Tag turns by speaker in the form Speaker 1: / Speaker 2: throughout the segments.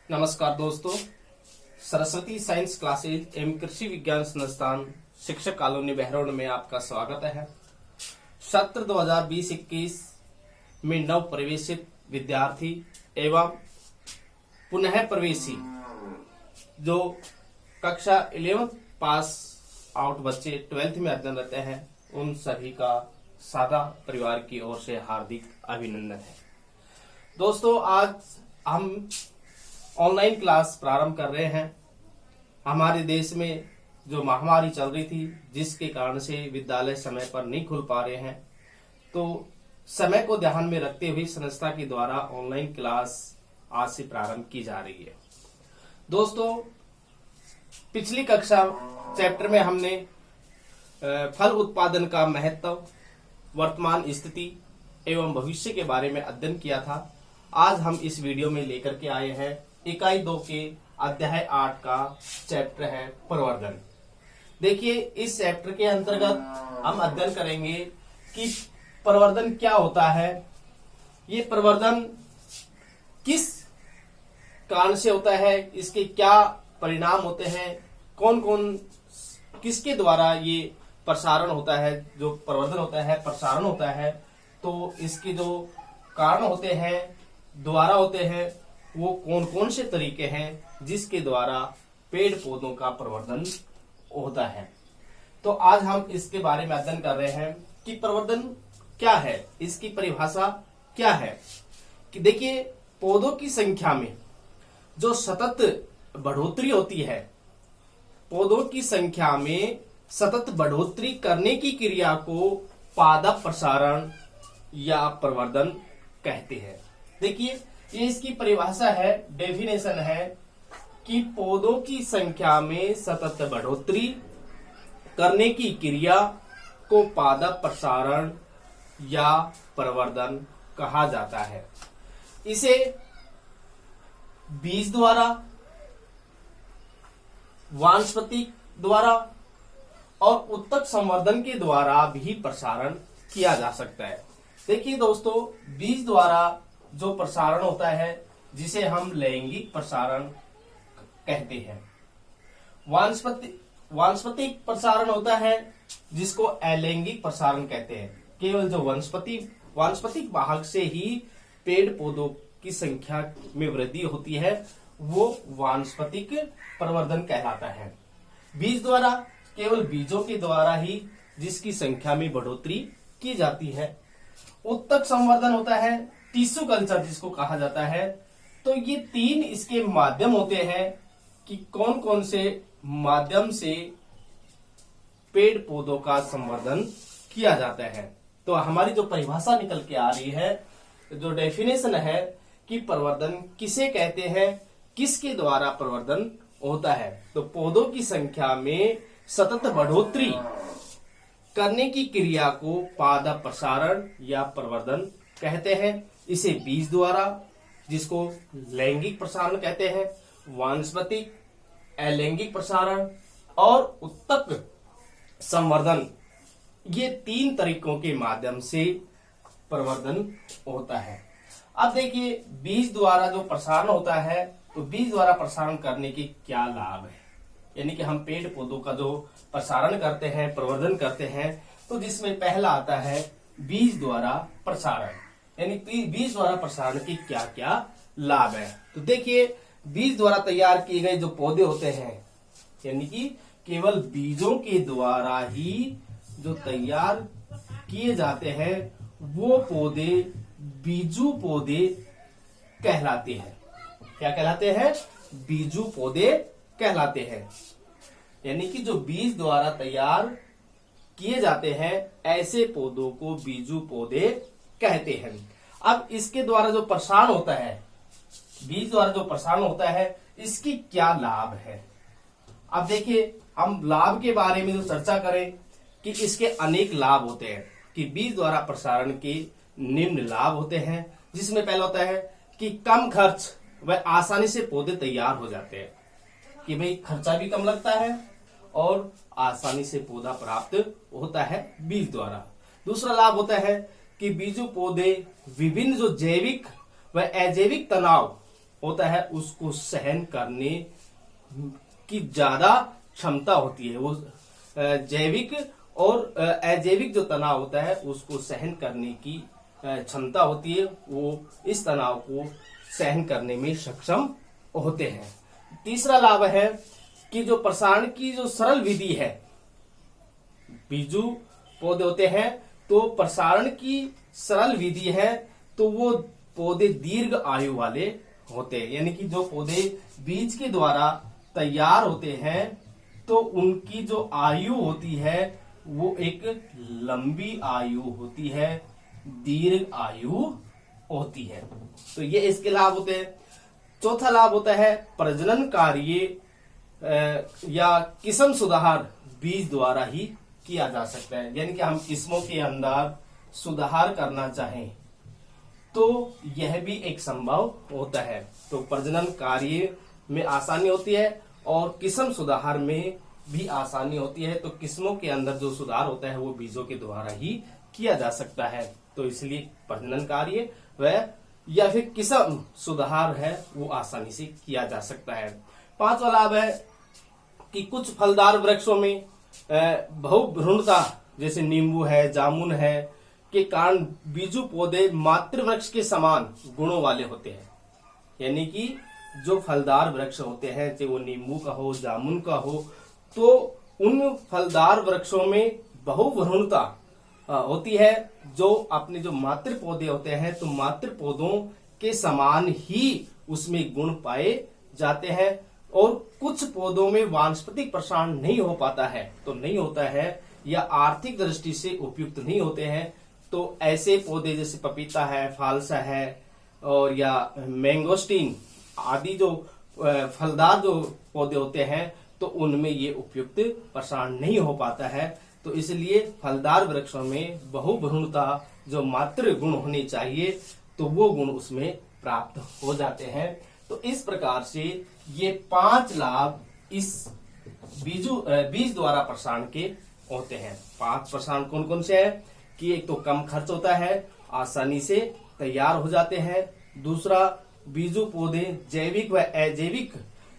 Speaker 1: नमस्कार दोस्तों, Saraswati science classes एवं कृषि विज्ञान संस्थान शिक्षक कॉलोनी बहरोड में आपका स्वागत है। सत्र 2020-21 में नव प्रवेशित विद्यार्थी एवं पुनः प्रवेशी जो कक्षा 11 पास आउट बच्चे 12th में अध्ययनरत हैं, उन सभी का सादा परिवार की ओर से हार्दिक अभिनंदन है। दोस्तों, आज हम ऑनलाइन क्लास प्रारंभ कर रहे हैं। हमारे देश में जो महामारी चल रही थी, जिसके कारण से विद्यालय समय पर नहीं खुल पा रहे हैं, तो समय को ध्यान में रखते हुए संस्था के द्वारा ऑनलाइन क्लास आज से प्रारंभ की जा रही है। दोस्तों, पिछली कक्षा चैप्टर में हमने फल उत्पादन का महत्व, वर्तमान स्थिति एवं भविष्य के बारे में अध्ययन किया था। आज हम इस वीडियो में लेकर के आए हैं इकाई 2 के अध्याय 8 का चैप्टर है प्रवर्धन। देखिए, इस चैप्टर के अंतर्गत हम अध्ययन करेंगे कि प्रवर्धन क्या होता है, ये प्रवर्धन किस कारण से होता है, इसके क्या परिणाम होते हैं, कौन कौन किसके द्वारा ये प्रसारण होता है, जो प्रवर्धन होता है, प्रसारण होता है, तो इसके जो कारण होते हैं, द्वारा होते हैं, वो कौन कौन से तरीके हैं जिसके द्वारा पेड़ पौधों का प्रवर्धन होता है। तो आज हम इसके बारे में अध्ययन कर रहे हैं कि प्रवर्धन क्या है, इसकी परिभाषा क्या है। कि देखिए, पौधों की संख्या में जो सतत बढ़ोतरी होती है, पौधों की संख्या में सतत बढ़ोतरी करने की क्रिया को पादप प्रसारण या प्रवर्धन कहते हैं। देखिए, ये इसकी परिभाषा है, डेफिनेशन है कि पौधों की संख्या में सतत बढ़ोतरी करने की क्रिया को पादप प्रसारण या प्रवर्धन कहा जाता है। इसे बीज द्वारा, वानस्पतिक द्वारा और उत्तक संवर्धन के द्वारा भी प्रसारण किया जा सकता है। देखिए दोस्तों, बीज द्वारा जो प्रसारण होता है, जिसे हम लैंगिक प्रसारण कहते हैं। वानस्पतिक प्रसारण होता है, जिसको अलैंगिक प्रसारण कहते हैं। केवल जो वानस्पतिक भाग से ही पेड़ पौधों की संख्या में वृद्धि होती है, वो वानस्पतिक प्रवर्धन कहलाता है। बीज द्वारा, केवल बीजों के द्वारा ही जिसकी संख्या में बढ़ोतरी की जाती है। उत्तक संवर्धन होता है, टिश्यू कल्चर जिसको कहा जाता है। तो ये 3 इसके माध्यम होते हैं कि कौन कौन से माध्यम से पेड़ पौधों का संवर्धन किया जाता है। तो हमारी जो परिभाषा निकल के आ रही है, जो डेफिनेशन है कि प्रवर्धन किसे कहते हैं, किसके द्वारा प्रवर्धन होता है, तो पौधों की संख्या में सतत बढ़ोतरी करने की क्रिया को पादप प्रसारण या प्रवर्धन कहते हैं। इसे बीज द्वारा, जिसको लैंगिक प्रसारण कहते हैं, वानस्पतिक, अलैंगिक प्रसारण और उत्तक संवर्धन, ये 3 तरीकों के माध्यम से प्रवर्धन होता है। अब देखिए, बीज द्वारा जो प्रसारण होता है, तो बीज द्वारा प्रसारण करने के क्या लाभ है, यानी कि हम पेड़ पौधों का जो प्रसारण करते हैं, प्रवर्धन करते हैं, तो जिसमें पहला आता है बीज द्वारा प्रसारण, यानी बीज द्वारा प्रसारण के क्या क्या लाभ है। तो देखिए, बीज द्वारा तैयार किए गए जो पौधे होते हैं, यानी कि केवल बीजों के द्वारा ही जो तैयार किए जाते हैं, वो पौधे बीजू पौधे कहलाते हैं। क्या कहलाते हैं? बीजू पौधे कहलाते हैं। यानी कि जो बीज द्वारा तैयार किए जाते हैं, ऐसे पौधों को बीजू पौधे कहते हैं। अब इसके द्वारा जो प्रसारण होता है, बीज द्वारा जो प्रसारण होता है, इसकी क्या लाभ है। अब देखिए, हम लाभ के बारे में जो चर्चा करें कि इसके अनेक लाभ होते हैं, कि बीज द्वारा प्रसारण के निम्न लाभ होते हैं, जिसमें पहला होता है कि कम खर्च व आसानी से पौधे तैयार हो जाते हैं, कि भाई खर्चा भी कम लगता है और आसानी से पौधा प्राप्त होता है बीज द्वारा। दूसरा लाभ होता है कि बीजू पौधे विभिन्न जो जैविक व अजैविक तनाव होता है उसको सहन करने की ज्यादा क्षमता होती है। वो जैविक और अजैविक जो तनाव होता है उसको सहन करने की क्षमता होती है। वो इस तनाव को सहन करने में सक्षम होते हैं। तीसरा लाभ है कि जो प्रसारण की जो सरल विधि है, बीजू पौधे होते हैं तो प्रसारण की सरल विधि है, तो वो पौधे दीर्घ आयु वाले होते हैं। यानी कि जो पौधे बीज के द्वारा तैयार होते हैं तो उनकी जो आयु होती है वो एक लंबी आयु होती है, दीर्घ आयु होती है। तो ये इसके लाभ होते हैं। चौथा लाभ होता है प्रजनन कार्य या किस्म सुधार बीज द्वारा ही किया जा सकता है। यानी कि हम किस्मों के अंदर सुधार करना चाहें तो यह भी एक संभव होता है। तो प्रजनन कार्य में आसानी होती है और किस्म सुधार में भी आसानी होती है। तो किस्मों के अंदर जो सुधार होता है वो बीजों के द्वारा ही किया जा सकता है। तो इसलिए प्रजनन कार्य वह या फिर किस्म सुधार है वो आसानी से किया जा सकता है। पांचवा लाभ है कि कुछ फलदार वृक्षों में बहुभ्रूणता जैसे नींबू है, जामुन है के कारण बीजू पौधे मातृ वृक्ष के समान गुणों वाले होते हैं। यानी कि जो फलदार वृक्ष होते हैं चाहे वो नींबू का हो, जामुन का हो, तो उन फलदार वृक्षों में बहुभ्रूणता होती है। जो अपने जो मातृ पौधे होते हैं तो मातृ पौधों के समान ही उसमें गुण पाए जाते हैं। और कुछ पौधों में वानस्पतिक प्रसारण नहीं हो पाता है, तो नहीं होता है या आर्थिक दृष्टि से उपयुक्त नहीं होते हैं। तो ऐसे पौधे जैसे पपीता है, फालसा है और या मैंगोस्टीन आदि जो फलदार जो पौधे होते हैं तो उनमें ये उपयुक्त प्रसारण नहीं हो पाता है। तो इसलिए फलदार वृक्षों में बहुभ्रूणता जो मातृ गुण होने चाहिए तो वो गुण उसमें प्राप्त हो जाते हैं। तो इस प्रकार से ये 5 लाभ इस बीज द्वारा प्रसारण के होते हैं। 5 प्रसारण कौन कौन से हैं कि एक तो कम खर्च होता है, आसानी से तैयार हो जाते हैं। दूसरा, बीजू पौधे जैविक व अजैविक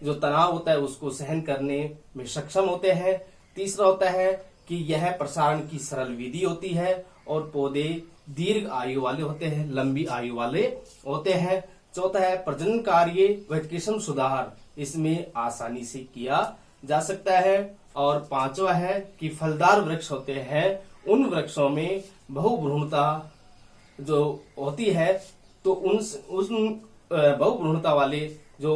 Speaker 1: जो तनाव होता है उसको सहन करने में सक्षम होते हैं। तीसरा होता है कि यह प्रसारण की सरल विधि होती है और पौधे दीर्घ आयु वाले होते हैं, लंबी आयु वाले होते हैं। चौथा है प्रजनन कार्य व किस्म सुधार इसमें आसानी से किया जा सकता है। और पांचवा है कि फलदार वृक्ष होते हैं उन वृक्षों में बहुभ्रूणता जो होती है तो उन बहुभ्रूणता वाले जो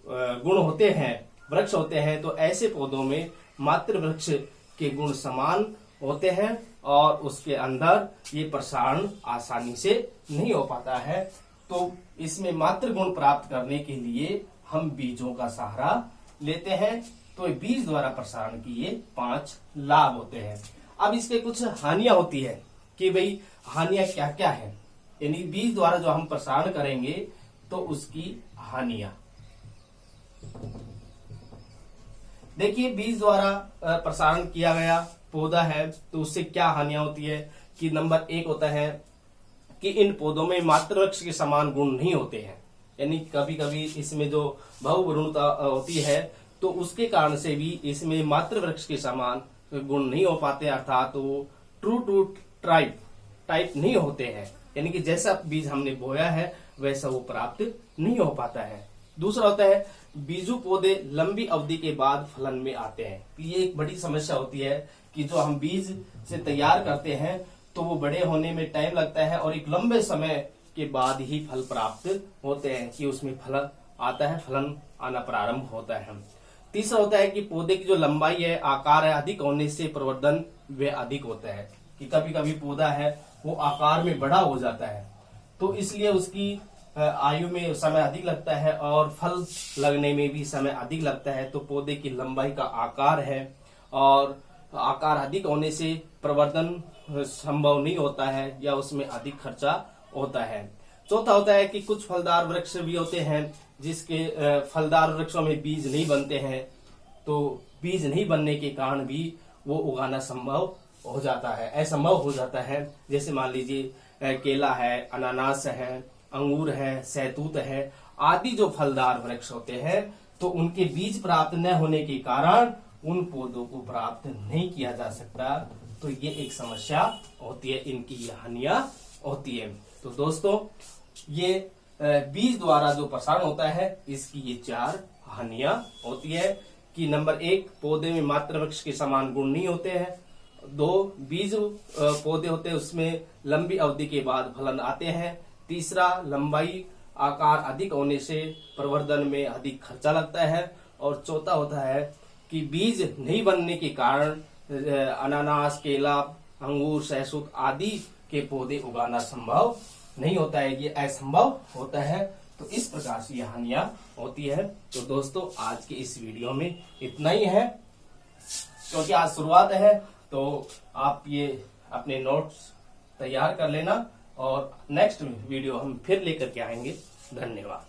Speaker 1: गुण होते हैं, वृक्ष होते हैं, तो ऐसे पौधों में मातृ वृक्ष के गुण समान होते हैं और उसके अंदर ये प्रसारण आसानी से नहीं हो पाता है। तो इसमें मातृ गुण प्राप्त करने के लिए हम बीजों का सहारा लेते हैं। तो बीज द्वारा प्रसारण की ये 5 लाभ होते हैं। अब इसके कुछ हानियां होती है कि भाई हानियां क्या क्या है, यानी बीज द्वारा जो हम प्रसारण करेंगे तो उसकी हानियां देखिए। बीज द्वारा प्रसारण किया गया पौधा है तो उससे क्या हानियां होती है कि नंबर 1 होता है कि इन पौधों में मातृ वृक्ष के समान गुण नहीं होते हैं। यानी कभी कभी इसमें जो बहुभ्रूणता होती है तो उसके कारण से भी इसमें मातृ वृक्ष के समान गुण नहीं हो पाते, अर्थात वो ट्रू टू टाइप नहीं होते हैं। यानी कि जैसा बीज हमने बोया है वैसा वो प्राप्त नहीं हो पाता है। दूसरा होता है बीजू पौधे लंबी अवधि के बाद फलन में आते हैं। ये एक बड़ी समस्या होती है कि जो हम बीज से तैयार करते हैं तो वो बड़े होने में टाइम लगता है और एक लंबे समय के बाद ही फल प्राप्त होते हैं कि उसमें फल आता है, फलन आना प्रारंभ होता है। तीसरा होता है कि पौधे की जो लंबाई है, आकार है, अधिक होने से प्रवर्धन वे अधिक होता है कि कभी कभी पौधा है वो आकार में बड़ा हो जाता है तो इसलिए उसकी आयु में समय अधिक लगता है और फल लगने में भी समय अधिक लगता है। तो पौधे की लंबाई का आकार है और आकार अधिक होने से प्रवर्धन संभव नहीं होता है या उसमें अधिक खर्चा होता है। चौथा होता है कि कुछ फलदार वृक्ष भी होते हैं जिसके फलदार वृक्षों में बीज नहीं बनते हैं, तो बीज नहीं बनने के कारण भी वो उगाना संभव हो जाता है, असंभव हो जाता है। जैसे मान लीजिए केला है, अनानास है अंगूर है, सहतूत है आदि जो फलदार वृक्ष होते हैं, तो उनके बीज प्राप्त न होने के कारण उन पौधों को प्राप्त नहीं किया जा सकता। तो ये एक समस्या होती है, इनकी ये हानियां होती है। तो दोस्तों ये बीज द्वारा जो प्रसारण होता है इसकी ये 4 हानियां होती है कि नंबर 1, पौधे में मात्र वृक्ष के समान गुण नहीं होते हैं। 2, बीज पौधे होते हैं उसमें लंबी अवधि के बाद फलन आते हैं। तीसरा, लंबाई आकार अधिक होने से प्रवर्धन में अधिक खर्चा लगता है। और चौथा होता है कि बीज नहीं बनने के कारण अनानास, केला, अंगूर, सहतूत आदि के पौधे उगाना संभव नहीं होता है, ये असंभव होता है। तो इस प्रकार से ये हानियां होती है। तो दोस्तों आज के इस वीडियो में इतना ही है, क्योंकि आज शुरुआत है तो आप ये अपने नोट्स तैयार कर लेना और नेक्स्ट वीडियो हम फिर लेकर के आएंगे। धन्यवाद।